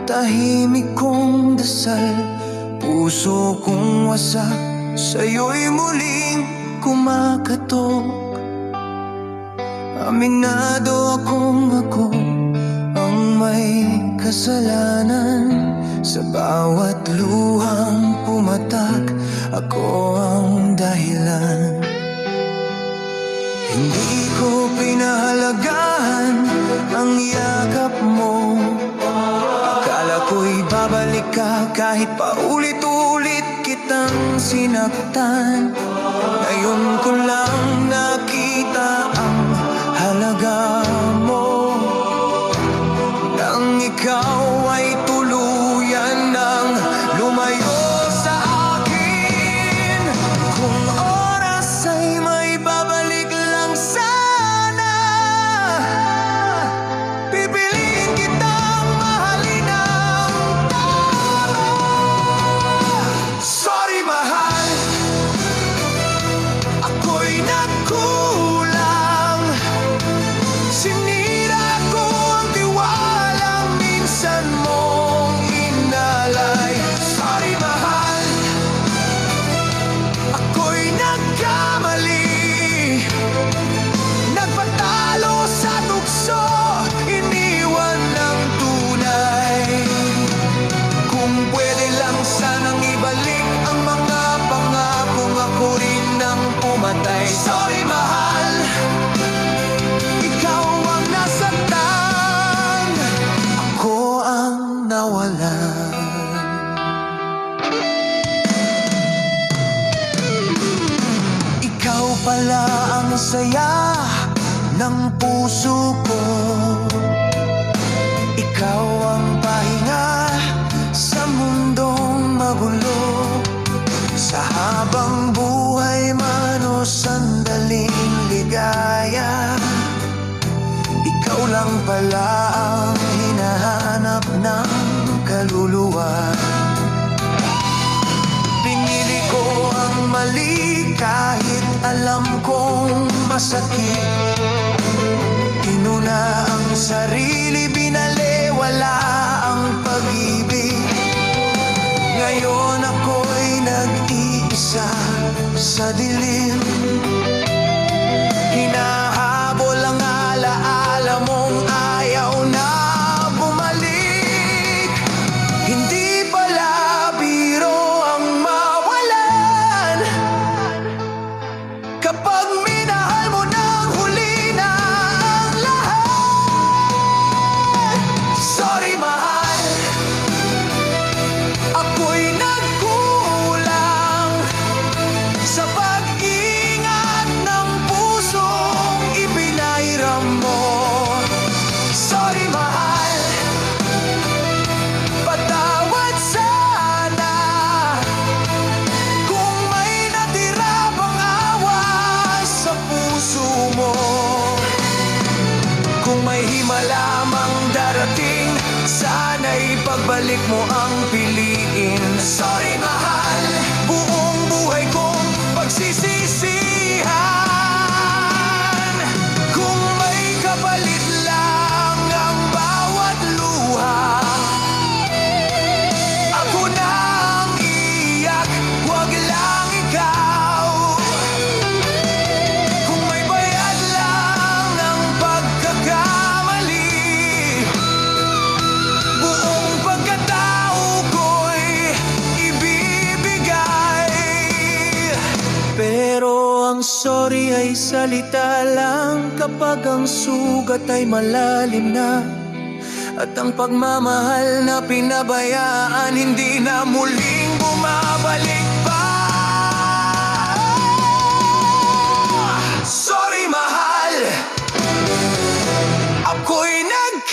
tahimik kong dasal, puso kong wasak, sa'yo'y muling kumakatok. Aminado akong ako ang may kasalanan, sa bawat luhang pumatak, ako ang dahilan. Hindi ko pinahalagahan ang yakap mo, akala ko'y babalik ka kahit paulit-ulit kitang sinaktan. Ngayon ko lang nakita ang halaga mo, nang ikaw ay tuluyan ng lumayo sa akin. Kung oras ay may babalik lang sana, pipiliin kitang mahalin ng tama. Sorry mahal, ako'y nagkulang. Sinira ko ang tiwalang minsan mong inalay. Sorry mahal, ako'y nagkamali, nagpatalo sa tukso, iniwan ng tunay. Kung pwede lang sanang ibalik ang mga pangakong, ako rin ang pumatay. Sorry mahal, ikaw ang nasaktan, ako ang nawalan. Ikaw pala ang saya ng puso ko, ikaw ang pahinga sa mundong magulo. Sa habang buhay man o sandaling ligaya, ikaw lang pala ang hinahanap ng kaluluwa. Pinili ko ang mali kahit alam kong masakit. Inuna ang sarili, binalewala ang pag-ibig. Ngayon ako'y nag-iisa sa dilim, hinahabol ang alaala mong ayaw na bumalik. Hindi pala biro ang mawalan, kapag minahal mo ng huli na ang lahat. Sorry mahal, ako'y nagkulang sa pag-ingat ng pusong ipinairam mo. Sorry mahal, patawad sana kung may natira pang awa sa puso mo. Kung may himala mang darating, sana'y pagbalik mo ang piliin. Sorry mahal, buong buhay kong pagsisisihan. Kung may kapalit lang ang bawat luha, ako na ang iyak, huwag lang ikaw. Kung may bayad lang ang pagkakamali, buong pagkatao ko'y ibibigay. Pero ang sorry ay salita lang kapag ang sugat ay malalim na, at ang pagmamahal na pinabayaan hindi na muling bumabalik.